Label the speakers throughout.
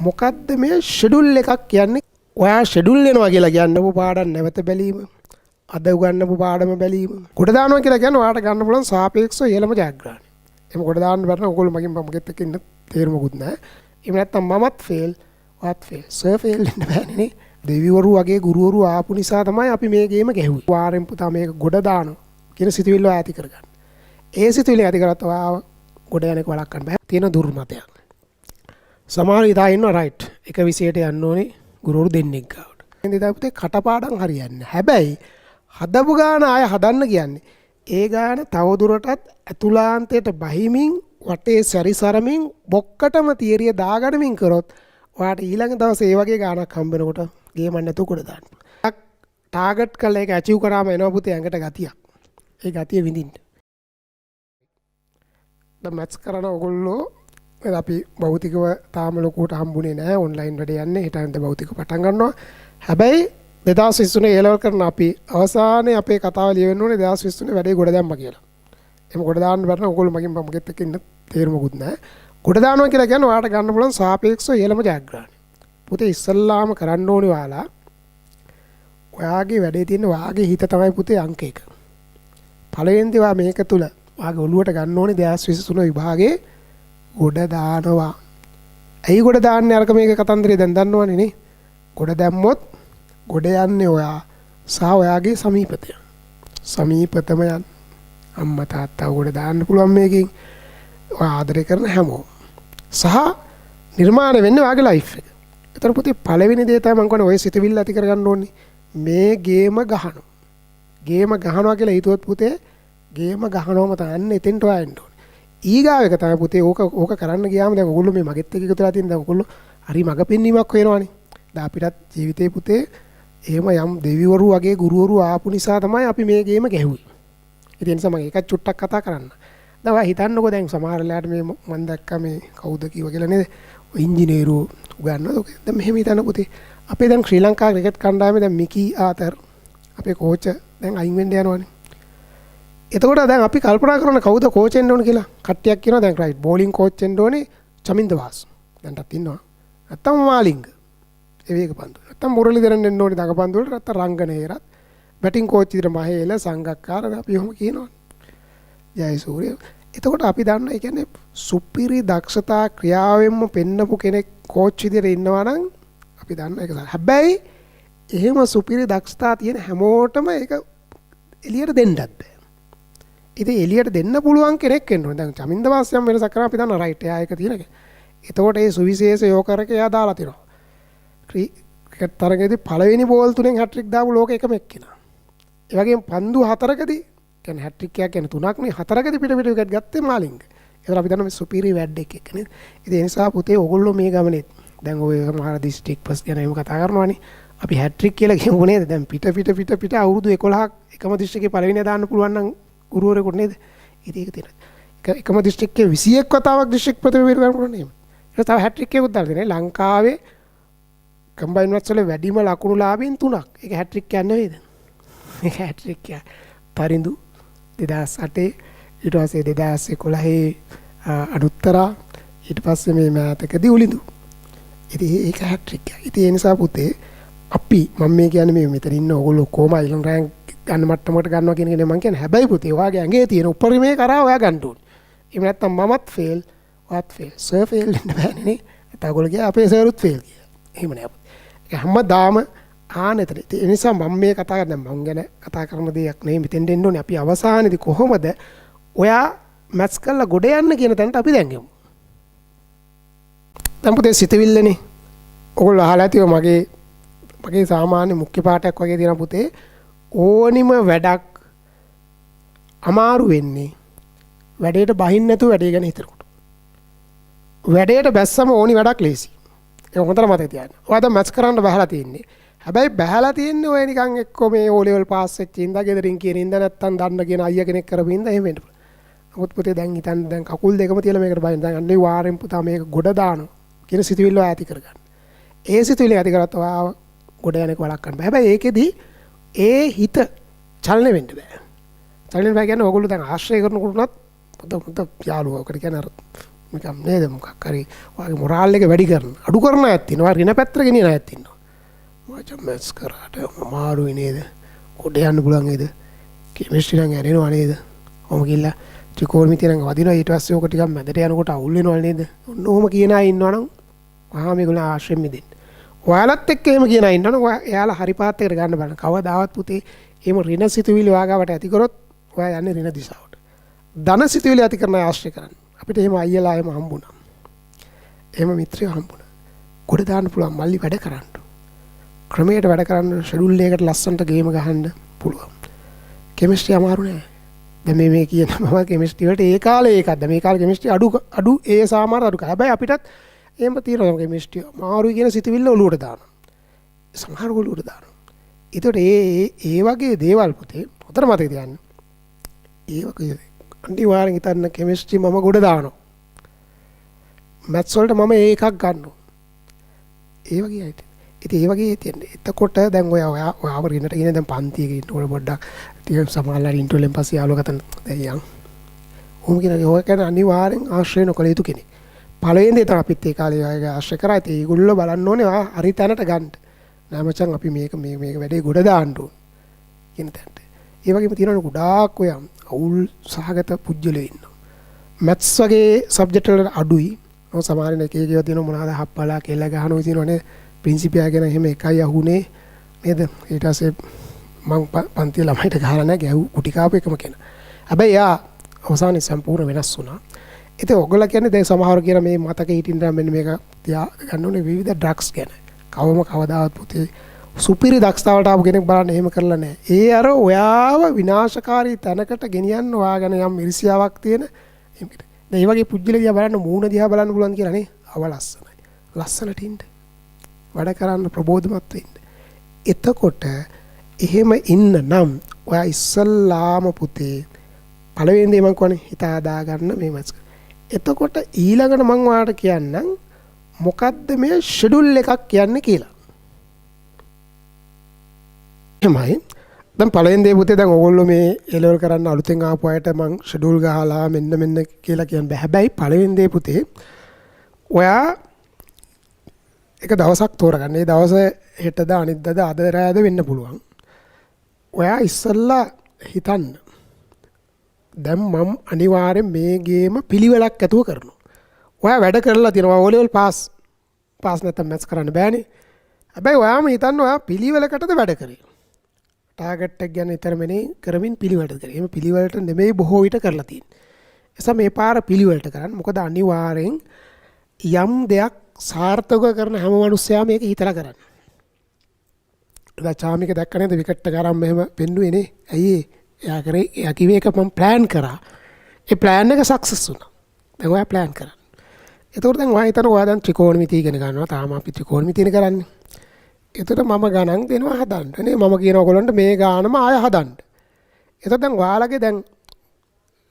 Speaker 1: මොකද්ද මේ ෂෙඩියුල් එකක් කියන්නේ? ඔයා ෂෙඩියුල් වෙනවා කියලා කියන්නකො පාඩම් නැවත බැලීම. අද උගන්නපු පාඩම බැලීම. කොට දානවා කියලා කියන්නේ ඔයාට ගන්න පුළුවන් සාපේක්ෂව ඉහළම ජයග්‍රහණය. එහෙම කොට දාන්න බැරි නම් ඔයගොල්ලෝ මගෙත් එක්ක ඉන්න තේරුමකුත් නැහැ. එහෙම නැත්නම් මමත් ෆේල්, ඔයත් ෆේල්. සර් ෆේල් වෙන්න බෑනේ නේ. දෙවිවරු වගේ ගුරුවරු ආපු නිසා තමයි අපි මේ ගේම ගැහුවේ. වාරෙන් පුතා මේක ගොඩ දානවා කියන සිතුවිල්ල ඇති කරගන්න. ඒ සිතුවිල්ල ඇති කරත් ඔයාව ගොඩ යන එක වළක්වන්න බෑ. තියෙන දුර්මතයක්. සමහර ඉදා ඉන්නවා රයිට්. එක විෂයට යන්න ඕනේ ගුරුවරු දෙන්නෙක් ගාවට. ඉතින් පුතේ කටපාඩම් හරියන්නේ. හැබැයි හදපු ගාන ආය හදන්න කියන්නේ. ඒ ගාන තවදුරටත් අතුලාන්තයට බහිමින් වටේ සැරිසරමින් බොක්කටම තියරිය දාගන්නමින් කරොත් ඔයාට ඊළඟ දවසේ ඒ වගේ ගානක් හම්බ වෙනකොට ගේමක් නැතුව කොට දාන්න. ටාගට් කරලා ඒක ඇචීව් කරාම එනවා පුතේ ඇඟට ගතියක්. ඒ ගතිය විඳින්න. දැන් මැත්ස් කරන ඔයගොල්ලෝ අපි භෞතිකව තාම ලොකුවට හම්බුනේ නැහැ. ඔන්ලයින් වැඩ යන්නේ. හිටින්ද භෞතික පටන් ගන්නවා. හැබැයි 2023 A level කරන අපි අවසානයේ අපේ කතාව ලියවෙන්න ඕනේ 2023 වැඩේ ගොඩ දැම්මා කියලා. එහෙම ගොඩ දාන්න බැරි නම් ඔයගොල්ලෝ මගෙත් එක්ක ඉන්න තේරුමකුත් නැහැ. ගොඩ දානවා කියලා කියන්නේ ඔයාලට ගන්න පුළුවන් සාපේක්ෂව ඉහළම ජයග්‍රහණය. පුතේ ඉස්සල්ලාම කරන්න ඕනේ ඔයාගේ වැඩේ තියෙන ඔයාගේ හිත තමයි පුතේ අංක 1. පළවෙනි දේ මේක තුල ඔයාගේ ඔළුවට ගන්න ඕනේ 2023 විභාගේ ගොඩ දානවා. ඇයි ගොඩ දාන්නේ අරක මේක කතන්දරේ දැන් දන්නවනේ නේ. ගොඩ දැම්මොත් ගොඩ යන්නේ ඔයා සහ ඔයාගේ සමීපතය. සමීපතම යන අම්මා තාත්තා ගොඩ දාන්න පුළුවන් මේකෙන්. ඔයා ආදරය කරන හැමෝම. සහ නිර්මාණය වෙන්නේ ඔයාගේ ලයිෆ් එක. ඒතර පුතේ පළවෙනි දේ තමයි මම කියන්නේ ඔය සිතවිල්ල ඇති කරගන්න ඕනේ. මේ ගේම ගහනවා. ගේම ගහනවා කියලා හිතුවොත් පුතේ ගේම ගහනවම තමයි එතෙන්ට ඔයා එන්න ඕනේ. ඊගාව එක තමයි පුතේ ඕක කරන්න ගියාම දැන් ඔයගොල්ලෝ මේ මගෙත් එක්ක එකතුලා තියෙන දැන් ඔයගොල්ලෝ හරි මග පෙන්වීමක් වෙනවනේ. දැන් අපිටත් ජීවිතේ පුතේ එහෙම යම් දෙවිවරු වගේ ගුරුවරු ආපු නිසා තමයි අපි මේ ගේම ගැහුවේ. ඉතින් ඒ නිසා මම ඒකත් චුට්ටක් කතා කරන්න. දැන් ඔයා හිතන්නකෝ දැන් සමහර වෙලාවට මේ මම දැක්කා මේ කවුද කිව්වා කියලා නේද? ඔය ඉංජිනේරු උගන්වනවා. දැන් මෙහෙම හිතන්න පුතේ. අපේ දැන් ශ්‍රී ලංකා ක්‍රිකට් කණ්ඩායමේ දැන් මිකි ආතර් අපේ කෝච් දැන් අයින් වෙන්න යනවානේ. එතකොට දැන් අපි කල්පනා කරන කවුද කෝච් වෙන්න ඕන කියලා. කට්ටියක් කියනවා දැන් රයිට් බෝලිං කෝච් වෙන්න ඕනේ චමින්ද වාස්. දැන්ටත් ඉන්නවා. නැත්තම් මාලිංග. ඒ වේග පන්දු. නැත්තම් මුරලිදරන් වෙන්න ඕනේ දඟපන්දු වලට නැත්තම් රංගනේරත්. බැටිං කෝච් විදිහට මහේල සංගක්කාර අපි ඔහොම කියනවා. ජයසූරිය. එතකොට අපි දන්නවා ඒ කියන්නේ සුපිරි දක්ෂතා ක්‍රියාවෙන්ම පෙන්නපු කෙනෙක් කෝච් විදිහට ඉන්නවා නම් අපි දන්නවා ඒක. හැබැයි එහෙම සුපිරි දක්ෂතා තියෙන හැමෝටම ඒක එළියට දෙන්නත් බෑ. ඉතින් එළියට දෙන්න පුළුවන් කෙනෙක් වෙන්න ඕනේ. දැන් චමින්ද වාස්යම් වෙනසක් කරා අපි දන්නවා රයිට් එයා ඒක තියෙනක. එතකොට ඒ සුවිශේෂ යෝකරක එයා දාලා තිනවා. ක්‍රිකට් තරගයේදී පළවෙනි බෝල් තුනෙන් හැට්‍රික් දාපු ලෝක එකම එක්කිනා. ඒ වගේම පන්දු 4කදී කියන්නේ හැට්‍රික් එකක් කියන්නේ 3ක් නේ 4කදී පිට විකට් ගත්තේ මාලිංග. ඒතර අපි දන්නවා මේ සුපිරි වැඩ් එකක් නේ. ඉතින් ඒ නිසා පුතේ ඔයගොල්ලෝ මේ ගමනේ දැන් ඔය සමහර දිස්ත්‍රික් පස් ගැන එහෙම කතා කරනවානේ. අපි හැට්‍රික් කියලා කියමු නේද? දැන් පිට අවුරුදු 11ක් එකම දිස්ත්‍රික්කේ පළවෙනිය දාන්න පුළුවන් නම් ගුරුවරයෙකුට නේද? ඉතින් ඒක තියෙනවා. එකම දිස්ත්‍රික්කයේ 21 වතාවක් දිස්ත්‍රික් ප්‍රතිවිරුද්ධ දාන්න පුළුවන් නේද? ඒක තව හැට්‍රික් එකකුත් දාලා තියෙනවා. ලංකාවේ කම්බයින් මැච් වල වැඩිම ලකුණු ලාභීන් 3ක්. ඒක හැට්‍රික් කියන්නේ නේද? ඒක හැට්‍රික් කිය. පරිඳු 2008 ඊට පස්සේ 2011 අනුත්තරා ඊට පස්සේ මේ මෑතකදී උලිඳු. ඉතින් ඒක හැට්‍රික්. ඉතින් ඒ නිසා පුතේ අපි මම මේ කියන්නේ මේ මෙතන ඉන්න ඕගොල්ලෝ කොහොම ඊළඟ රෑන්ක් ගන්න මට්ටමකට ගන්නවා කියන එක නේ මම කියන්නේ. හැබැයි පුතේ ඔයාගේ ඇඟේ තියෙන උපරිමයේ කරා ඔයා ගන්න ඕනේ. එහෙම නැත්නම් මමත් ෆේල්, ඔයත් ෆේල්. සර් ෆේල් වෙන්න බෑනේ නේ. නැත්නම් ඔයගොල්ලෝ කිය අපේ සර්ුත් ෆේල් කියලා. එහෙම නෑ. ඒක හැමදාම ආනෙතර. ඒ නිසා මම මේ කතා කරන්නේ මම ගැන කතා කරන දෙයක් නෙවෙයි මෙතෙන් දෙන්න ඕනේ. අපි අවසානයේදී කොහොමද ඔයා මැත්ස් කරලා ගොඩ යන්න කියන තැනට අපි දැන් යමු. දැන් පුතේ සිතවිල්ලනේ. ඔයගොල්ලෝ අහලා තියෙව මගේ සාමාන්‍ය මුඛ්‍ය පාඩයක් වගේ තියෙන පුතේ ඕනිම වැඩක් අමාරු වෙන්නේ වැඩේට බහින්න නැතුව වැඩේ ගැන හිතනකොට. වැඩේට බැස්සම ඕනි වැඩක් ලේසි. ඒක හොඳට මතක තියාගන්න. ඔයා දැන් මැත්ස් කරන්න බහලා තියෙන්නේ. හැබැයි බහලා තියෙන්නේ ඔය නිකන් එක්ක මේ O level පාස් වෙච්ච ඉඳලා ගෙදරින් කියන ඉඳ නැත්තම් දන්න කියන අයියා කෙනෙක් කරපු ඉඳ එහෙම වෙන්න පුළුවන්. නමුත් පුතේ දැන් හිතන්න දැන් කකුල් දෙකම තියලා මේකට බහින්න. දැන් අන්නේ වාරෙන් පුතා මේක ගොඩ දානවා කියන සිතුවිල්ල ඇති කරගන්න. ඒ සිතුවිල්ල ඇති කරත් ඔයා ගොඩ යන්නේක වළක්වන්න බෑ. හැබැයි ඒකෙදි ඒ හිත චලනය වෙන්න බෑ. චලනය බෑ කියන්නේ ඔයගොල්ලෝ දැන් ආශ්‍රය කරනකොට උනත් පොත යාළුවකට කියන්නේ අර නිකම් නේද මොකක් හරි ඔයාගේ මොරාල් එක වැඩි කරන අඩු කරන අයත් ඉන්නවා රින පැත්තට ගෙනියන අයත් ඉන්නවා මචං මැත්ස් කරාට අමාරුයි නේද කොට යන්න පුළුවන් නේද කෙමිස්ට්‍රි නම් යන්නේනවා නේද ඔහොම ගිහලා ත්‍රිකෝණමිතිය නම් වදිනවා ඊට පස්සේ ඕක ටිකක් මැදට යනකොට අවුල් වෙනවා නේද ඔන්න ඔහොම කියන අය ඉන්නවනම් වහා මේගොල්ලෝ ආශ්‍රයෙන් මිදෙන්න ඔයාලත් එක්ක එහෙම කියන අය ඉන්නවනම් එයාලා හරි පාත් එකට ගන්න බලන්න කවදාවත් පුතේ එහෙම රින සිතුවිලි වාගාවට ඇති කරොත් ඔයා යන්නේ රින දිශාවට ධන සිතුවිලි ඇති කරන ආශ්‍රය කරන්න අපිට එහෙම අයියලා එහෙම හම්බුණා එහෙම මිත්‍රයෝ හම්බුණා ගොඩ දාන්න පුළුවන් මල්ලි වැඩ කරන්න ක්‍රමයට වැඩ කරන්න ෂෙඩියුල් එකකට ලස්සනට ගේම ගහන්න පුළුවන් කෙමිස්ට්‍රි අමාරු නෑ දැන් මේ කියන මම කෙමිස්ට්‍රි වලට ඒ කාලේ ඒකක්ද මේ කාලේ කෙමිස්ට්‍රි අඩු ඒ සාමාර අඩු හැබැයි අපිටත් එහෙම තියෙනවා කෙමිස්ට්‍රි අමාරුයි කියන සිතුවිල්ල ඔලුවට දානවා සමහර ඔලුවට දානවා ඒතකොට ඒ වගේ දේවල් පුතේ හොඳට මතක තියාගන්න ඒ වගේ අනිවාර්යෙන් හිතන්න කෙමිස්ට්‍රි මම ගොඩ දානවා මැත්ස් වලට මම ඒකක් ගන්නවා ඒ වගේ අයිති ඉතින් ඒ වගේ තියෙන්නේ එතකොට දැන් ඔයාව රිනට ගෙන දැන් පන්තියක ඉන්නකොට පොඩ්ඩක් ටික සමානලා ඉන්ටර්වලෙන් පස්සේ යාළුවා ගතන දැන් යන් ඕම කියන්නේ ඔය කියන්නේ අනිවාර්යෙන් ආශ්‍රය නොකළ යුතු කෙනෙක් පළවෙනි දේ තමයි අපිත් ඒ කාලේ අයගේ ආශ්‍රය කරා ඉතින් ඒගොල්ලෝ බලන්න ඕනේ ඔයා හරි තැනට ගන්න නෑ මචං අපි මේක වැඩේ ගොඩ දාන්න ඕන කියන තැනට ඒ වගේම තියෙනවා ගොඩාක් ඔය අවුල් සහගත පුජ්‍යලෝ ඉන්නවා මැත්ස් වගේ සබ්ජෙක්ට් වල අඩුයි ඔය සමහරන එක එකව තියෙනවා මොනවාද හප්පලා කෙල්ල ගහනවා තියෙනවනේ ප්‍රින්සිපියා ගැන එහෙම එකයි අහුනේ නේද ඊට පස්සේ මං පන්ති ළමයිට ගහලා නැහැ ගැහුව කුටි කාපු එකම කෙනා හැබැයි යා අවසානයේ සම්පූර්ණ වෙනස් වුණා ඉතින් ඔයගොල්ලෝ කියන්නේ දැන් සමහර කියන මේ මතක හිටින්න මෙන්න මේක තියා ගන්න ඕනේ විවිධ ඩ්‍රග්ස් ගැන කවදාවත් පුතේ සුපිරි දක්ෂතාවට ආපු කෙනෙක් බලන්න එහෙම කරලා නැහැ. ඒ අර ඔයාව විනාශකාරී තැනකට ගෙනියන්න ඔයා ගැන යම් ඉරිසියාවක් තියෙන එහෙමකට. දැන් මේ වගේ පුජ්‍යල දිහා බලන්න මූණ දිහා බලන්න පුළුවන් කියලා නේ. අවලස්සනයි. ලස්සනට ඉන්න. වැඩ කරන්න ප්‍රබෝධමත් වෙන්න. එතකොට එහෙම ඉන්න නම් ඔයා ඉස්සල්ලාම පුතේ පළවෙනි දේ මම කියන්නේ හිත හදා ගන්න මේ මැච්. එතකොට ඊළඟට මම ඔයාලට කියන්නම් මොකද්ද මේ ෂෙඩියුල් එකක් කියන්නේ කියලා. එහෙමයි. දැන් පළවෙනි දේ පුතේ දැන් ඕගොල්ලෝ මේ A level කරන්න අලුතෙන් ආපු අයට මම ෂෙඩියුල් ගහලා මෙන්න කියලා කියන්න බෑ. හැබැයි පළවෙනි දේ පුතේ ඔයා එක දවසක් තෝරගන්න. ඒ දවස හෙටද අනිද්දාද අද රායද වෙන්න පුළුවන්. ඔයා ඉස්සල්ලා හිතන්න. දැන් මම අනිවාර්යෙන් මේ ගේම පිළිවෙලක් ඇතුව කරනවා. ඔයා වැඩ කරලා තියෙනවා O level පාස් නැත්නම් මැත්ස් කරන්න බෑනේ. හැබැයි ඔයාම හිතන්න ඔයා පිළිවෙලකටද වැඩ කරේ. ටාගට් එක ගැන විතරමනේ කරමින් පිළිවෙලට කරේ. එහෙම පිළිවෙලට නෙමෙයි බොහෝ විට කරලා තියෙන්නේ. එසම මේ පාර පිළිවෙලට කරන්න. මොකද අනිවාර්යෙන් යම් දෙයක් සාර්ථක කරන හැම මිනිස්සයාම මේක හිතලා කරන්නේ. එදා චාමික දැක්ක නේද විකට් එක අරන් මෙහෙම පෙන්නුවේ නේ. ඇයි එයා කරේ එයා කිව්වේ එක මම ප්ලෑන් කරා. ඒ ප්ලෑන් එක සක්සස් වුණා. දැන් ඔයා ප්ලෑන් කරා. එතකොට දැන් ඔයා හිතන ඔයා දැන් ත්‍රිකෝණමිතිය ඉගෙන ගන්නවා. තාම අපි ත්‍රිකෝණමිතියනේ කරන්නේ. එතකොට මම ගණන් දෙනවා හදන්න නේ. මම කියනවා ඔයගොල්ලන්ට මේ ගානම ආය හදන්න. එතකොට දැන් ඔයාලගේ දැන්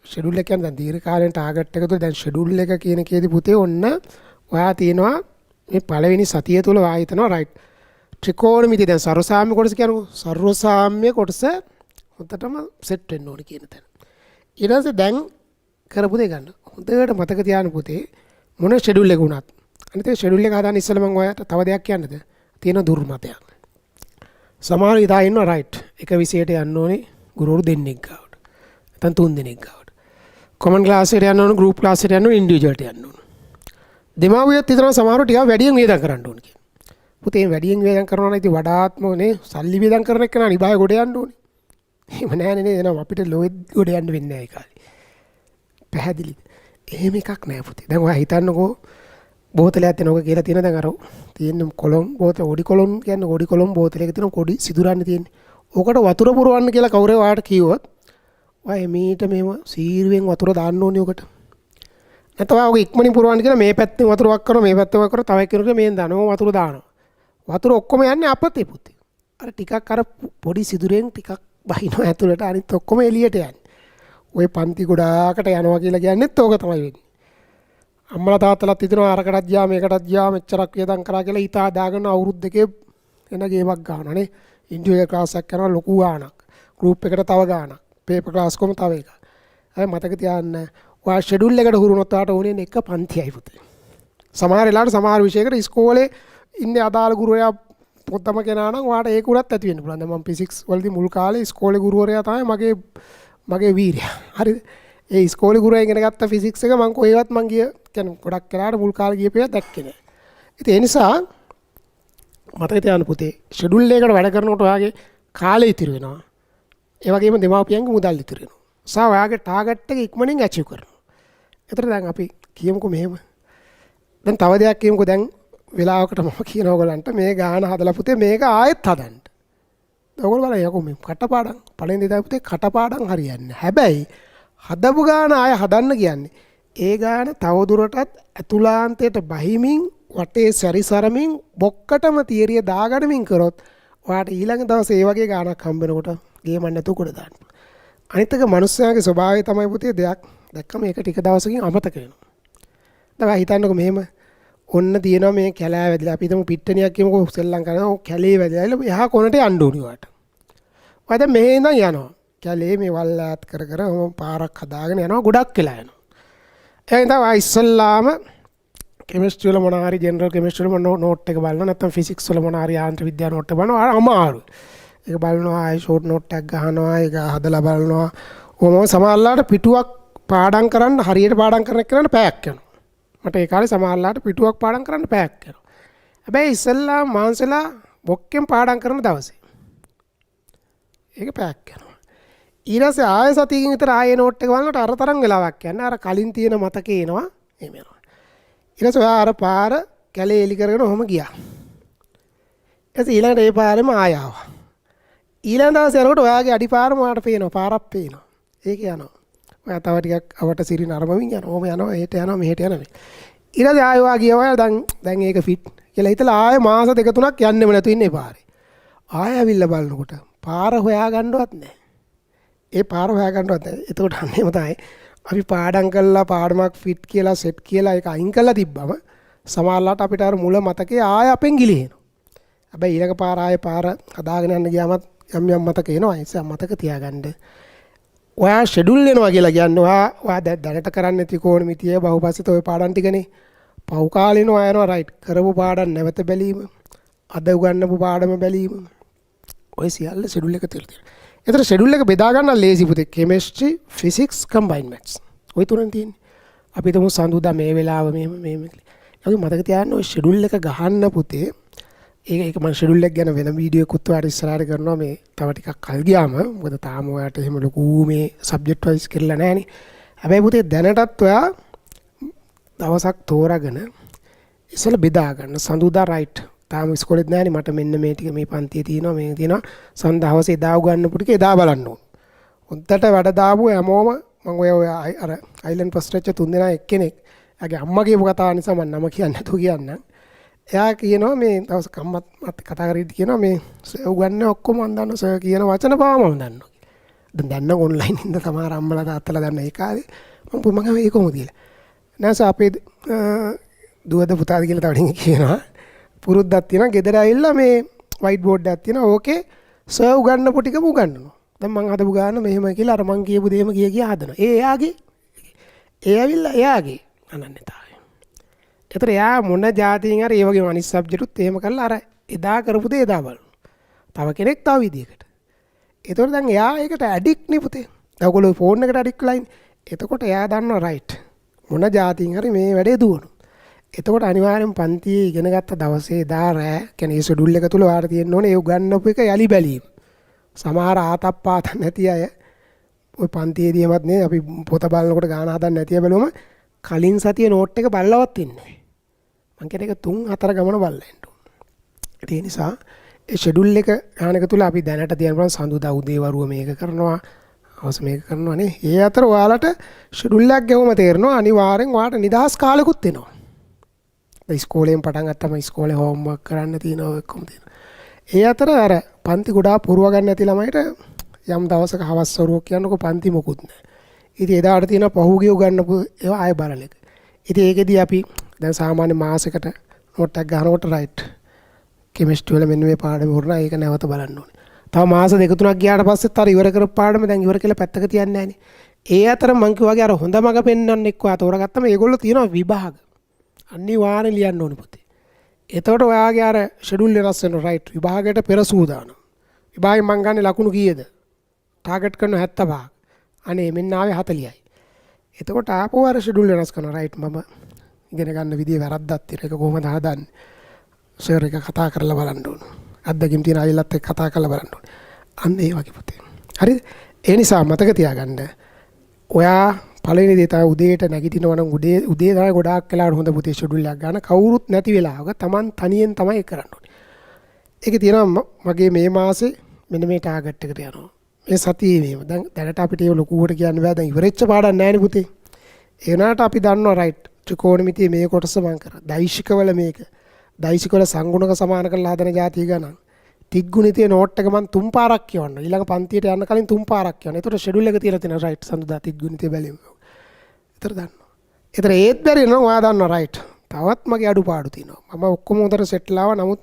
Speaker 1: ෂෙඩියුල් එක කියන්නේ දැන් දීර්ඝ කාලෙන් ටාගට් එක තුල දැන් ෂෙඩියුල් එක කියන කේදී පුතේ ඔන්න ඔයා තියෙනවා මේ පළවෙනි සතිය තුල ඔයා හිතනවා රයිට් ත්‍රිකෝණමිතිය දැන් සර්වසාම්‍ය කොටස කියනවා සර්වසාම්‍ය කොටස හොඳටම සෙට් වෙන්න ඕනේ කියන තැන. ඊට පස්සේ දැන් කරපු දේ ගන්න. හොඳට මතක තියාගන්න පුතේ මොන ෂෙඩියුල් එක වුණත්. අනිත් ඒ ෂෙඩියුල් එක හදාන්න ඉස්සෙල්ලා මම ඔයාලට තව දෙයක් කියන්නද? තියෙන දුර්මතයක්. සමහර ඉදා ඉන්නවා රයිට්. එක විෂයයට යන්න ඕනේ ගුරුවරු දෙන්නෙක් ගාවට. නැත්නම් තුන් දෙනෙක් ගාවට. කොමන් ක්ලාස් එකට යන්න ඕනේ, ගෲප් ක්ලාස් එකට යන්න ඕනේ, ඉන්ඩිවිජුවල්ට යන්න ඕනේ. දෙමාපියත් හිතනවා සමහරව ටිකක් වැඩියෙන් වේදම් කරන්න ඕනේ කියලා. පුතේ වැඩියෙන් වේදම් කරනවා නම් ඉතින් වඩාත්ම නේ සල්ලි වේදම් කරන එක නා නිබාය ගොඩ යන්න ඕනේ. එහෙම නෑනේ නේද? එනවා අපිට ලෝෙත් ගොඩ යන්න වෙන්නේ නැහැ ඒ කාලේ. පැහැදිලිද? එහෙම එකක් නෑ පුතේ. දැන් ඔයා හිතන්නකෝ බෝතලයක් දෙනවක කියලා තියෙන දැන් අර තියෙන කොලොන් බෝතල ඔඩි කොලොන් කියන්නේ ඔඩි කොලොන් බෝතලයක තියෙන කොඩි සිදුරන්න තියෙන්නේ. ඕකට වතුර පුරවන්න කියලා කවුරු ඔයාට කිව්වොත් ඔයා එමීට මෙහෙම සීරුවෙන් වතුර දාන්න ඕනේ ඔකට. නැත්නම් ඔයා ඔක ඉක්මනින් පුරවන්න කියලා මේ පැත්තෙන් වතුර වක් කරනවා මේ පැත්තෙන් වක් කරනවා තව එක්කෙනෙකුට මේෙන් දානවා වතුර දානවා. වතුර ඔක්කොම යන්නේ අපතේ පුතේ. අර ටිකක් අර පොඩි සිදුරෙන් ටිකක් බහිනවා ඇතුළට අනිත් ඔක්කොම එළියට යන්නේ. ඔය පන්ති ගොඩාකට යනවා කියලා කියන්නේත් ඕක තමයි වෙන්නේ. අම්මලා තාත්තලාත් හිතනවා අරකටත් ගියා මේකටත් ගියා මෙච්චරක් වියදම් කරා කියලා හිතා දාගෙන අවුරුදු දෙකේ එන ගේමක් ගන්නවා නේ. ඉන්ඩිවිජුවල් ක්ලාස් එකක් කරනවා ලොකු ගාණක්. ගෲප් එකට තව ගාණක්. පේපර් ක්ලාස් කොම තව එකක්. අය මතක තියාගන්න ඔයා ෂෙඩියුල් එකට හුරු වුණොත් ඔයාට ඕනේ එක පන්තියයි පුතේ. සමහර වෙලාවට සමහර විෂයකට ඉස්කෝලේ ඉන්නේ අදාළ ගුරුවරයා පොතම කෙනා නම් ඔයාට ඒක උනත් ඇති වෙන්න පුළුවන්. දැන් මම ෆිසික්ස් වලදී මුල් කාලේ ඉස්කෝලේ ගුරුවරයා තමයි මගේ වීරයා. හරිද? ඒ ඉස්කෝලේ ගුරුවරයා ඉගෙන ගත්ත ෆිසික්ස් එක මම කොහෙවත් මං ගිය කියන්නේ ගොඩක් වෙලාවට මුල් කාලේ ගියපේවා දැක්කේ නෑ. ඉතින් ඒ නිසා මතක තියාගන්න පුතේ ෂෙඩියුල් එකකට වැඩ කරනකොට ඔයාගේ කාලය ඉතිරි වෙනවා. ඒ වගේම දෙමාපියන්ගේ මුදල් ඉතිරි වෙනවා. සා ඔයාගේ ටාගට් එක ඉක්මනින් ඇචීව් කරනවා. ඒතර දැන් අපි කියමුකෝ මෙහෙම. දැන් තව දෙයක් කියමුකෝ දැන් වෙලාවකට මම කියන ඕගලන්ට මේ ගාන හදලා පුතේ මේක ආයෙත් හදන්න. ඔයගොල්ලෝ බලන්න යකෝ මේ කටපාඩම් පළවෙනි දෙදා පුතේ කටපාඩම් හරියන්නේ. හැබැයි හදපු ගාන ආයෙ හදන්න කියන්නේ ඒ ගාන තව දුරටත් අතුලාන්තයට බහිමින් වටේ සැරිසරමින් බොක්කටම තියරිය දාගන්නමින් කරොත් ඔයාට ඊළඟ දවසේ ඒ වගේ ගානක් හම්බ වෙනකොට ගේමක් නැතුව කොට දාන්න. අනිත් එක මනුස්සයාගේ ස්වභාවය තමයි පුතේ දෙයක් දැක්කම ඒක ටික දවසකින් අමතක වෙනවා. දැන් හිතන්නකෝ මෙහෙම ඔන්න තියෙනවා මේ කැලෑ වැදිලා අපි හිතමු පිට්ටනියක් කියමුකෝ සෙල්ලම් කරනවා ඔය කැලේ වැදිලා එහා කොනට යන්න ඕනි වාට. ඔය දැන් මෙහෙ ඉඳන් යනවා. කැලේ මේ වල්ලාත් කර කර පාරක් හදාගෙන යනවා ගොඩක් වෙලා යනවා. එහෙනම් තමයි ඉස්සල්ලාම කෙමිස්ට්‍රි වල මොනවා හරි ජෙනරල් කෙමිස්ට්‍රි වල නෝට් එක බලනවා නැත්නම් ෆිසික්ස් වල මොනවා හරි යාන්ත්‍රික විද්‍යාව නෝට් එක බලනවා අමාරුයි. ඒක බලනවා ආයි ෂෝට් නෝට් එකක් ගහනවා ඒක හදලා බලනවා. ඔහොම සමහරලාට පිටුවක් පාඩම් කරන්න හරියට පාඩම් කරන එක්කනට පැයක් යනවා. මට ඒ කාලේ සමහරලාට පිටුවක් පාඩම් කරන්න පැයක් යනවා. හැබැයි ඉස්සෙල්ලා මාන්සලා බොක්කෙන් පාඩම් කරන දවසේ ඒක පැයක් යනවා. ඊළඟට ආයෙ සතියකින් විතර ආයෙ නෝට් එක බලනකොට අර තරම් වෙලාවක් යනවා. අර කලින් තියෙන මතකේ එනවා. එහෙම යනවා. ඊළඟට ඔයා අර පාර කැලේ එලි කරගෙන ඔහොම ගියා. ඊළඟට ඒ පාරෙම ආයෙ ආවා. ඊළඟ දවසේ යනකොට ඔයාගේ අඩිපාරම ඔයාට පේනවා. පාරක් පේනවා. ඒක යනවා. ඔයා තව ටිකක් අවට සිරි නරඹමින් යනවා. ඔහොම යනවා. එහෙට යනවා මෙහෙට යනවා. ඊළඟ ආයෙ ඔයා ගියා ඔයා දැන් ඒක ෆිට කියලා හිතලා ආයෙ මාස දෙක තුනක් යන්නෙම නැතු ඉන්නේ පාරේ. ආයෙ ඇවිල්ලා බලනකොට පාර හොයා ගන්නවත් නැහැ. ඒ පාර හොයා ගන්නවත් නැහැ. එතකොට අන්නේම තමයි අපි පාඩම් කළා පාඩමක් ෆිට කියලා සෙට් කියලා ඒක අයින් කරලා තිබ්බම සමහරවිට අපිට අර මුල මතකේ ආයෙ අපෙන් ගිලිහෙනවා. හැබැයි ඊළඟ පාර ආයෙ පාර හදාගෙන යන්න ගියාමත් යම් යම් මතක එනවා. ඒ නිසා මතක තියාගන්න. ඔයා ෂෙඩියුල් වෙනවා කියලා කියන්නේ ඔයා දැනට කරන්නේ ත්‍රිකෝණමිතිය බහුපස්සිත ඔය පාඩම් ටිකනේ. පහු කාලේන ඔයා යනවා රයිට් කරපු පාඩම් නැවත බැලීම. අද උගන්වපු පාඩම බැලීම. ඔය සියල්ල ෂෙඩියුල් එක තියලා තියෙනවා. ඒතර ෂෙඩියුල් එක බෙදා ගන්න ලේසි පුතේ. Chemistry, physics, combined maths. ඔය තුනෙන් තියෙන්නේ. අපි හිතමු සඳුදා මේ වෙලාව මෙහෙම. ඒක මතක තියාගන්න ඔය ෂෙඩියුල් එක ගහන්න පුතේ. ඒක මම ෂෙඩියුල් එක ගැන වෙන වීඩියෝ එකක් ඔයාලට ඉස්සරහට කරනවා මේ තව ටිකක් කල් ගියාම. මොකද තාම ඔයාලට එහෙම ලොකු මේ සබ්ජෙක්ට් වයිස් කරලා නැහනේ. හැබැයි පුතේ දැනටත් ඔයා දවසක් තෝරාගෙන ඉස්සෙල්ලා බෙදා ගන්න. සඳුදා රයිට්. තාම ඉස්කෝලේත් නැහනේ මට මෙන්න මේ ටික මේ පන්තියේ තියෙනවා මේ තියෙනවා. සඳහවස එදා උගන්වපු ටික එදා බලන්න ඕන. හොද්දට වැඩ දාපු හැමෝම මම ඔය අර අයිලන්ඩ් ෆස්ට් රෙච්ච තුන් දෙනා එක්කෙනෙක්. එයාගේ අම්මා කියපු කතාව නිසා මම නම කියන්නේ නැතුව කියන්නම්. එයා කියනවා මේ දවසක් අම්මත් මත් කතා කරේදී කියනවා මේ උගන්වන්නේ ඔක්කොම මම දන්නවා සර් කියන වචන පාව මම දන්නවා. දැන් දන්න ඔන්ලයින් ඉඳ සමහර අම්මලා තාත්තලා දන්න ඒ කාලේ මම ඒක කොහොමද කියලා. නැස අපේ දුවද පුතාද කියලා තවටින් කියනවා. පුරුද්දක් තියෙනවා ගෙදර ඇවිල්ලා මේ වයිට් බෝඩ් එකක් තියෙනවා. ඕකේ සර් උගන්වපු ටිකම උගන්වනවා. දැන් මම හදපු ගාන මෙහෙම කියලා අර මං කියපු දේම කියා හදනවා. එයාගේ ඇවිල්ලා එයාගේ අනන්‍යතාවය. ඒතර එයා මොන જાතියින් හරි ඒ වගේම අනිත් සබ්ජෙක්ටුත් එහෙම කරලා අර එදා කරපු දේ එදා බලනවා. තව කෙනෙක් තව විදියකට. ඒතකොට දැන් එයා ඒකට ඇඩික්ට් නේ පුතේ. දැන් ඔයගොල්ලෝ ෆෝන් එකට ඇඩික්ට් වෙලා ඉන්නේ. එතකොට එයා දන්නවා රයිට්. මොන જાතියින් හරි මේ වැඩේ දුවනවා. එතකොට අනිවාර්යෙන් පන්තියේ ඉගෙන ගත්ත දවසේ එදා රෑ කියන්නේ ෂෙඩියුල් එක තුල ඔයාලා තියෙන්න ඕනේ ඒ උගන්වපු එක යලි බැලීම. සමහර ආතප්පාත නැති අය ওই පන්තියේදීමත් නේ අපි පොත බලනකොට ගාන හදන්න නැති අය බැලුවම කලින් සතියේ නෝට් එක බලලවත් ඉන්නේ. මං කියන එක 3-4 ගමන බලලා ඉන්න ඕනේ. ඒ නිසා ඒ ෂෙඩියුල් එක ගාන එක තුල අපි දැනට තියන බලන් සඳුදා උදේ වරුව මේක කරනවා අවස මේක කරනවා නේ. ඒ අතර ඔයාලට ෂෙඩියුල් එකක් ගෙවම තේරෙනවා අනිවාර්යෙන් ඔයාලට නිදහස් කාලෙකුත් එනවා. ඉස්කෝලෙන් පටන් ගත්තම ඉස්කෝලේ හෝම්වර්ක් කරන්න තියෙනවා ඔක්කොම තියෙනවා. ඒ අතර අර පන්ති ගොඩාක් පුරව ගන්න නැති ළමයිට යම් දවසක හවස් වරුවක් කියනකො පන්ති මොකුත් නැහැ. ඉතින් එදාට තියෙන පහුගිය උගන්නපු ඒවා ආයෙ බලන එක. ඉතින් ඒකෙදී අපි දැන් සාමාන්‍ය මාසෙකට නෝට් එකක් ගන්නකොට රයිට් කෙමිස්ට්‍රි වල මෙන්න මේ පාඩම වුණා ඒක නැවත බලන්න ඕනේ. තව මාස දෙක තුනක් ගියාට පස්සෙත් අර ඉවර කරපු පාඩම දැන් ඉවර කියලා පැත්තක තියන්නේ නැහනේ. ඒ අතර මං කිව්වාගේ අර හොඳ මග පෙන්වන්න එක්කවා තෝරගත්තම ඒගොල්ලෝ තියෙනවා විභාග. අනිවාර්යෙන් ලියන්න ඕනේ පුතේ. එතකොට ඔයාගේ අර ෂෙඩියුල් වෙනස් වෙනවා රයිට්. විභාගයට පෙර සූදානම්. විභාගෙන් මං ගන්න ලකුණු කීයද? ටාගට් කරන 75. අනේ මෙන්න ආවේ 40යි. එතකොට ආපහු අර ෂෙඩියුල් වෙනස් කරනවා රයිට්. මම ඉගෙන ගන්න විදිය වැරද්දක් තියෙන එක කොහොමද හදන්නේ? සර් එක කතා කරලා බලන්න ඕන. අත්දැකීම් තියෙන අයලත් එක්ක කතා කරලා බලන්න ඕන. අන්න ඒ වගේ පුතේ. හරිද? ඒ නිසා මතක තියාගන්න. ඔයා පළවෙනි දේ තමයි උදේට නැගිටිනවා නම් උදේ තමයි ගොඩාක් වෙලාවට හොඳ පුතේ ෂෙඩියුල් එකක් ගන්න. කවුරුත් නැති වෙලාවක Taman තනියෙන් තමයි ඒක කරන්න ඕනේ. ඒකේ තියෙනවා මගේ මේ මාසේ මෙන්න මේ ටාගට් එකට යනවා. මේ සතියේ මේව. දැන් දැනට අපිට ඒක ලොකුවට කියන්න බෑ. දැන් ඉවරෙච්ච පාඩම් නැහැ නේ පුතේ. ඒ වුණාට අපි දන්නවා රයිට්. ත්‍රිකෝණමිතියේ මේ කොටස මම කරා. දෛශිකවල මේක. දෛශිකවල සංගුණක සමාන කරලා හදන જાතිය ගණන්. තිග්ගුණිතේ නෝට් එක මම 3 පාරක් කියවන්න. ඊළඟ පන්තියට යන්න කලින් 3 පාරක් කියවන්න. ඒතකොට ෂෙඩියුල් එක තියලා තියෙනවා රයිට් සඳුදා තිග්ගුණිතේ බැලීම. ඒතර දන්නවා. ඒතර ඒත් බැරි නම් ඔයා දන්නවා රයිට්. තවත් මගේ අඩුපාඩු තියෙනවා. මම ඔක්කොම උතර සෙට්ල් ආවා. නමුත්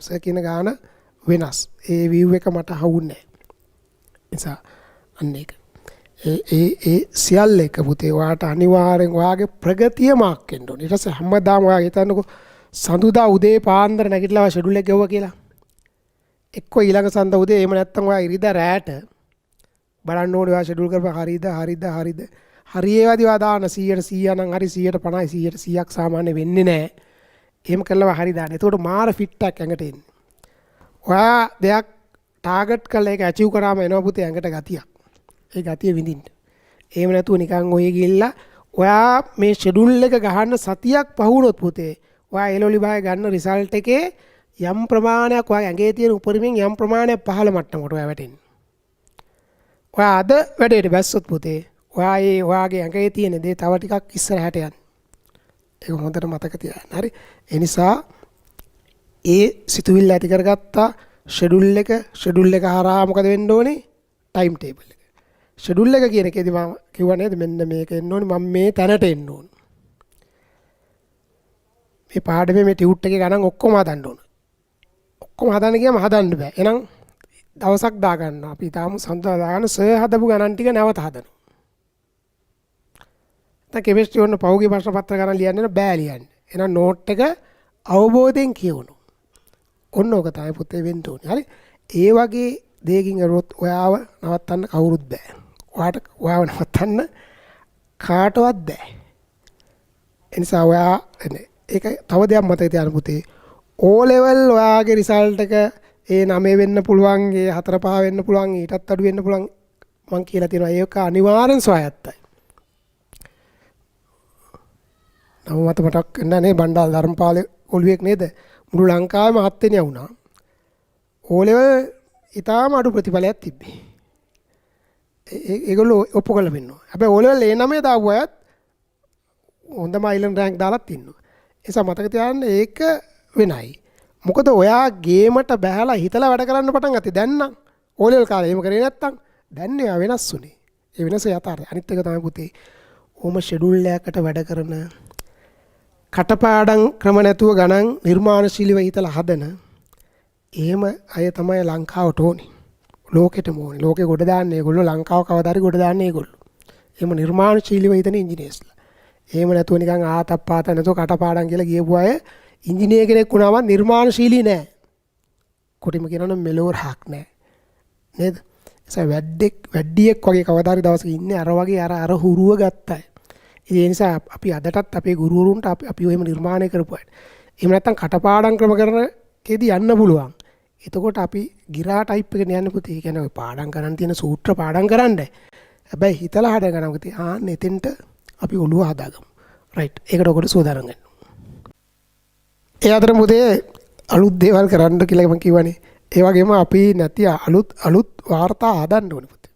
Speaker 1: සර් කියන ගාන වෙනස්. ඒ view එක මට හවුන්නේ නැහැ. නිසා අන්න ඒක. ඒ සියල්ල එක පුතේ ඔයාට අනිවාර්යෙන් ඔයාගේ ප්‍රගතිය මාක් වෙන්න ඕනේ. ඊට පස්සේ හැමදාම ඔයා හිතන්නකෝ සඳුදා උදේ පාන්දර නැගිටලා ෂෙඩියුල් එක ගෙවුවා කියලා. එක්ක ඊළඟ සඳ උදේ එහෙම නැත්නම් ඔයා ඉරිදා රැට බලන්න ඕනේ ඔයා ෂෙඩියුල් කරපුවා හරිද හරියේවදී ඔයා දාන 100ට 100 නම් හරි 150යි 100ට 100ක් සාමාන්‍ය වෙන්නේ නැහැ. එහෙම කළා හරි දාන්න. එතකොට මාර ෆිට් එකක් ඇඟට එන්නේ. ඔයා දෙයක් ටාගට් කරලා ඒක ඇචීව් කරාම එනවා පුතේ ඇඟට ගතියක්. ඒ ගතිය විඳින්න. එහෙම නැතුව නිකන් ඔය ගිහිල්ලා ඔයා මේ ෂෙඩියුල් එක ගහන්න සතියක් පහුනොත් පුතේ ඔයා එළවලි බාය ගන්න රිසල්ට් එකේ යම් ප්‍රමාණයක් ඔයාගේ ඇඟේ තියෙන උපරිමයෙන් යම් ප්‍රමාණයක් පහළ මට්ටමකට ඔයා වැටෙන්නේ. ඔයා අද වැඩේට බැස්සොත් පුතේ ඔයාගේ ඇඟේ තියෙන දේ තව ටිකක් ඉස්සරහට යන්න. ඒක හොඳට මතක තියාගන්න. හරි? ඒ නිසා ඒ සිතුවිල්ල ඇති කරගත්තා ෂෙඩියුල් එක හරහා මොකද වෙන්න ඕනේ? ටයිම් ටේබල් එක. ෂෙඩියුල් එක කියන එකේදී මම කිව්වා නේද මෙන්න මේක එන්න ඕනේ මම මේ තැනට එන්න ඕනේ. මේ පාඩමේ මේ ටියුට් එකේ ගණන් ඔක්කොම හදන්න ඕන. ඔක්කොම හදන්න ගියාම හදන්න බෑ. එහෙනම් දවසක් දාගන්නවා. අපි තාම සඳහා දාගන්න සර් හදපු ගණන් ටික නැවත හදනවා. දැන් කෙමිස්ට්‍රි වල පහුගිය ප්‍රශ්න පත්‍ර ගණන් ලියන්න බෑ ලියන්න. එහෙනම් නෝට් එක අවබෝධයෙන් කියවනවා. ඔන්න ඕක තමයි පුතේ වෙන්න ඕනේ. හරි? ඒ වගේ දෙයකින් අරොත් ඔයාව නවත්තන්න කවුරුත් බෑ. ඔයාව නවත්තන්න කාටවත් බෑ. ඒ නිසා ඔයා ඒක තව දෙයක් මතක තියාගන්න පුතේ. O level ඔයාගේ රිසල්ට් එක ඒ 9 වෙන්න පුළුවන්, ඒ 4 5 වෙන්න පුළුවන්, ඊටත් අඩු වෙන්න පුළුවන් මං කියලා තියෙනවා. ඒක අනිවාර්යෙන් සොයාගත්තයි. නම මට මතක් වෙනවා නේ බණ්ඩාර ධර්මපාල ඔළුවෙක් නේද? මුළු ලංකාවේම 7 වෙනියා වුණා. O level ඊටාම අඩු ප්‍රතිඵලයක් තිබ්බේ. ඒගොල්ලෝ ඔප්පු කරලා පෙන්නනවා. හැබැයි O level A9 දාපු අයත් හොඳම අයිලන්ඩ් රෑන්ක් දාලත් ඉන්නවා. ඒ නිසා මතක තියාගන්න ඒක වෙනයි. මොකද ඔයා ගේමට බහැලා හිතලා වැඩ කරන්න පටන් ගත්තේ දැන් නම්. O level කාලේ එහෙම කරේ නැත්තම් දැන් එයා වෙනස් උනේ. ඒ වෙනස යථාර්ථය. අනිත් එක තමයි පුතේ. ඕම ෂෙඩියුල් එකකට වැඩ කරන කටපාඩම් ක්‍රම නැතුව ගණන් නිර්මාණශීලීව හිතලා හදන එහෙම අය තමයි ලංකාවට ඕනේ. ලෝකෙටම ඕනේ. ලෝකෙ ගොඩ දාන්නේ ඒගොල්ලෝ, ලංකාව කවදාරි ගොඩ දාන්නේ ඒගොල්ලෝ. එහෙම නිර්මාණශීලීව හිතන ඉංජිනේර්ස්ලා. එහෙම නැතුව නිකන් ආතප්පාත නැතුව කටපාඩම් කියලා ගියපු අය ඉංජිනේර කෙනෙක් වුණාම නිර්මාණශීලී නෑ. කොටිම කියනවනම් මෙලෝ රහක් නෑ. නේද? ඒ වැඩියෙක් වගේ කවදාරි දවසක ඉන්නේ අර වගේ අර හුරුව ගත්තා. ඒ නිසා අපි අදටත් අපේ ගුරුවරුන්ට අපි ඔයම නිර්මාණය කරපුවා. එහෙම නැත්නම් කටපාඩම් ක්‍රම කරන කේදී යන්න පුළුවන්. එතකොට අපි ගිරා ටයිප් එකට යන්න පුතේ. ඒ කියන්නේ ඔය පාඩම් කරන් තියෙන සූත්‍ර පාඩම් කරන්න. හැබැයි හිතලා හද ගන්න පුතේ. ආන්න එතෙන්ට අපි ඔළුව හදාගමු. රයිට්. ඒකට ඔකට සූදානම් වෙන්න. ඒ අතර පුතේ අලුත් දේවල් කරන්න කියලා මම කිව්වනේ. ඒ වගේම අපි නැති අලුත් වාර්තා හදන්න ඕනේ පුතේ.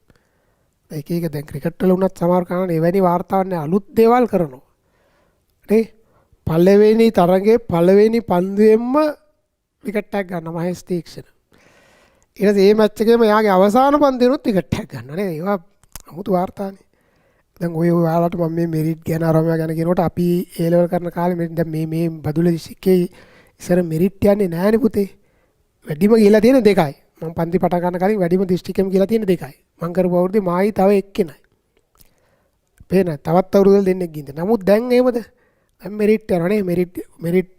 Speaker 1: එක දැන් ක්‍රිකට් වල උනත් සමහර කාරණා එවැනි වාර්තාවන්නේ අලුත් දේවල් කරනවා. නේ? පළවෙනි තරගේ පළවෙනි පන්දුවෙන්ම විකට් එකක් ගන්න මහේෂ් තීක්ෂණ. ඊට පස්සේ මේ මැච් එකේම යාගේ අවසාන පන්දුවෙනුත් විකට් එකක් ගන්නවා නේද? ඒවා 아무තු වාර්තානේ. දැන් ඔය ඔයාලට මම මේ මෙරිට් ගැන අරමයා ගැන කියනකොට අපි ඒ ලෙවල් කරන කාලේ දැන් මේ බදුල දිස්ත්‍රික්කේ ඉස්සර මෙරිට් යන්නේ නැහැනේ පුතේ. වැඩිම ගිහලා තියෙන දෙකයි. මම පන්ති පටන් ගන්න කලින් වැඩිම දිස්ත්‍රික්කෙම ගිහලා තියෙන දෙකයි. මම කරපු අවුරුද්දේ මායි තව එක්කෙනයි. පේන තවත් අවුරුදු දෙන්නෙක් ගින්ද. නමුත් දැන් එහෙමද? දැන් මෙරිට් යනවනේ මෙරිට්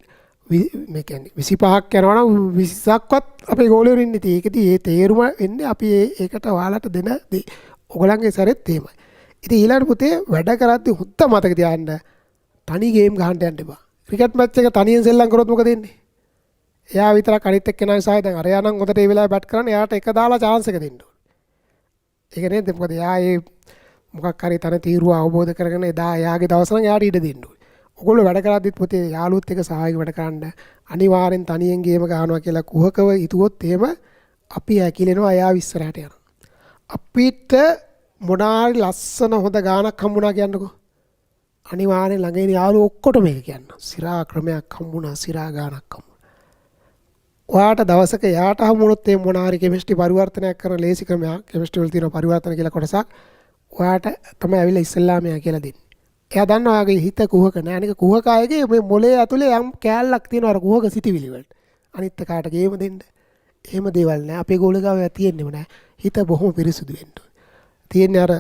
Speaker 1: මේ කියන්නේ 25ක් යනවා නම් 20ක්වත් අපේ ගෝලියෝ ඉන්නේ. ඒකදී ඒ තේරුම එන්නේ අපි ඒකට ඔයාලට දෙන දේ. ඔයගලන්ගේ සැරෙත් එහෙමයි. ඉතින් ඊළඟ පුතේ වැඩ කරද්දී හුත්ත මතක තියාගන්න තනි ගේම් ගහන්න යන්න එපා. ක්‍රිකට් මැච් එක තනියෙන් සෙල්ලම් කරොත් මොකද වෙන්නේ? එයා විතරක් අනිත් එක්කෙනා නිසා දැන් අරයා නම් හොඳට ඒ වෙලාවේ බැට් කරන්න එයාට එක දාලා chance එක දෙන්න ඕනේ. ඒක නේද? මොකද එයා ඒ මොකක් හරි තන තීරුව අවබෝධ කරගෙන එදා එයාගේ දවස නම් එයාට ඉඩ දෙන්න ඕනේ. ඔයගොල්ලෝ වැඩ කරද්දිත් පුතේ යාළුවොත් එක්ක සහායක වැඩ කරන්න අනිවාර්යෙන් තනියෙන් ගේම ගහනවා කියලා කුහකව හිතුවොත් එහෙම අපි ඇකිලෙනවා එයා ඉස්සරහට යනවා. අපිට මොනාරි ලස්සන හොඳ ගානක් හම්බුණා කියන්නකෝ. අනිවාර්යෙන් ළඟ ඉන්න යාළුවෝ ඔක්කොටම මේක කියන්න. සිරා ක්‍රමයක් හම්බුණා, සිරා ගානක් හම්බුණා. ඔයාට දවසක යාට හම්බුනොත් මේ මොනාරි කෙමිස්ට්‍රි පරිවර්තනයක් කරන ලේසි ක්‍රමයක්, කෙමිස්ට්‍රි වල තියෙන පරිවර්තන කියලා කොටසක් ඔයාට තමයි ඇවිල්ලා ඉස්සෙල්ලාම එයා කියලා දෙන්නේ. එයා දන්නවා ඔයාගේ හිත කුහක නෑ. අනික කුහක අයගේ මේ මොලේ ඇතුලේ යම් කෑල්ලක් තියෙනවා අර කුහක සිටිවිලි වලට. අනිත් කාට ගේම දෙන්න. එහෙම දේවල් නෑ. අපේ ගෝලගාව තියෙන්නේම නෑ. හිත බොහොම පිරිසුදු වෙන්න ඕනේ. තියෙන්නේ අර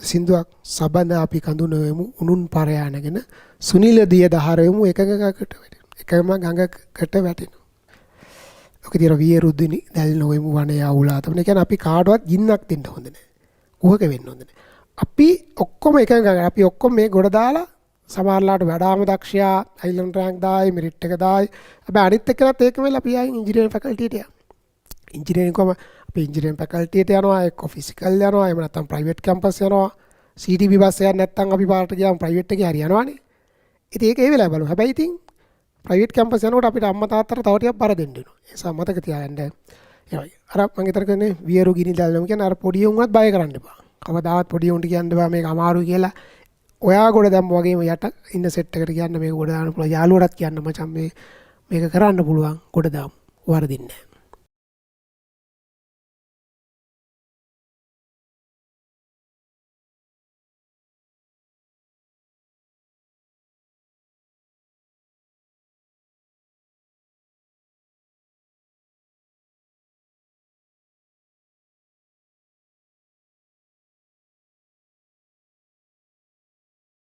Speaker 1: සින්දුවක් සබඳ අපි කඳුනෙමු උනුන් පරයානගෙන සුනිල දිය දහරෙමු එකගකට වැටෙනවා. එකම ගඟකට වැටෙනවා. ඔක දිර වියරුද්දිනි දැල් නොවෙමු වනේ ආවුලා. ඒ කියන්නේ අපි කාටවත් ගින්නක් දෙන්න හොඳ නෑ. කුහක වෙන්න හොඳ නෑ. අපි ඔක්කොම අපි ඔක්කොම මේ ගොඩ දාලා සමහරලාට වඩාම දක්ෂයා අයිලන්ඩ් රෑන්ක් දායි මෙරිට් එක දායි. හැබැයි අනිත් එක්කනත් ඒකම වෙලා අපි ආයි ඉංජිනේරින් ෆැකල්ටියට යනවා. ඉංජිනේරින් කොම අපි ඉංජිනේරින් ෆැකල්ටියට යනවා, එක්ක ෆිසිකල් යනවා, එහෙම නැත්නම් ප්‍රයිවට් කැම්පස් යනවා. CTB බස් එකක් නැත්නම් අපි පාරට ගියාම ප්‍රයිවට් එකේ හරි යනවානේ. ඉතින් ඒක ඒ වෙලාව බලමු. හැබැයි ඉතින් ප්‍රයිවට් කැම්පස් යනකොට අපිට අම්මා තාත්තට තව ටිකක් බර දෙන්න වෙනවා. ඒ නිසා මතක තියාගන්න. එහෙමයි. අර මම හිතර කියන්නේ වියරු ගිනි දැල්ලම කියන්නේ අර පොඩි උන්වත් බය කරන්න එපා. කවදාවත් පොඩි උන්ට කියන්න බෑ මේක අමාරුයි කියලා. ඔයා ගොඩ දැම්ම වගේම යට ඉන්න සෙට් එකට කියන්න මේක ගොඩ දාන්න පුළුවන්. යාළුවටත් කියන්න මචං මේක කරන්න පුළුවන් ගොඩ දාමු. වරදින්නේ නැහැ.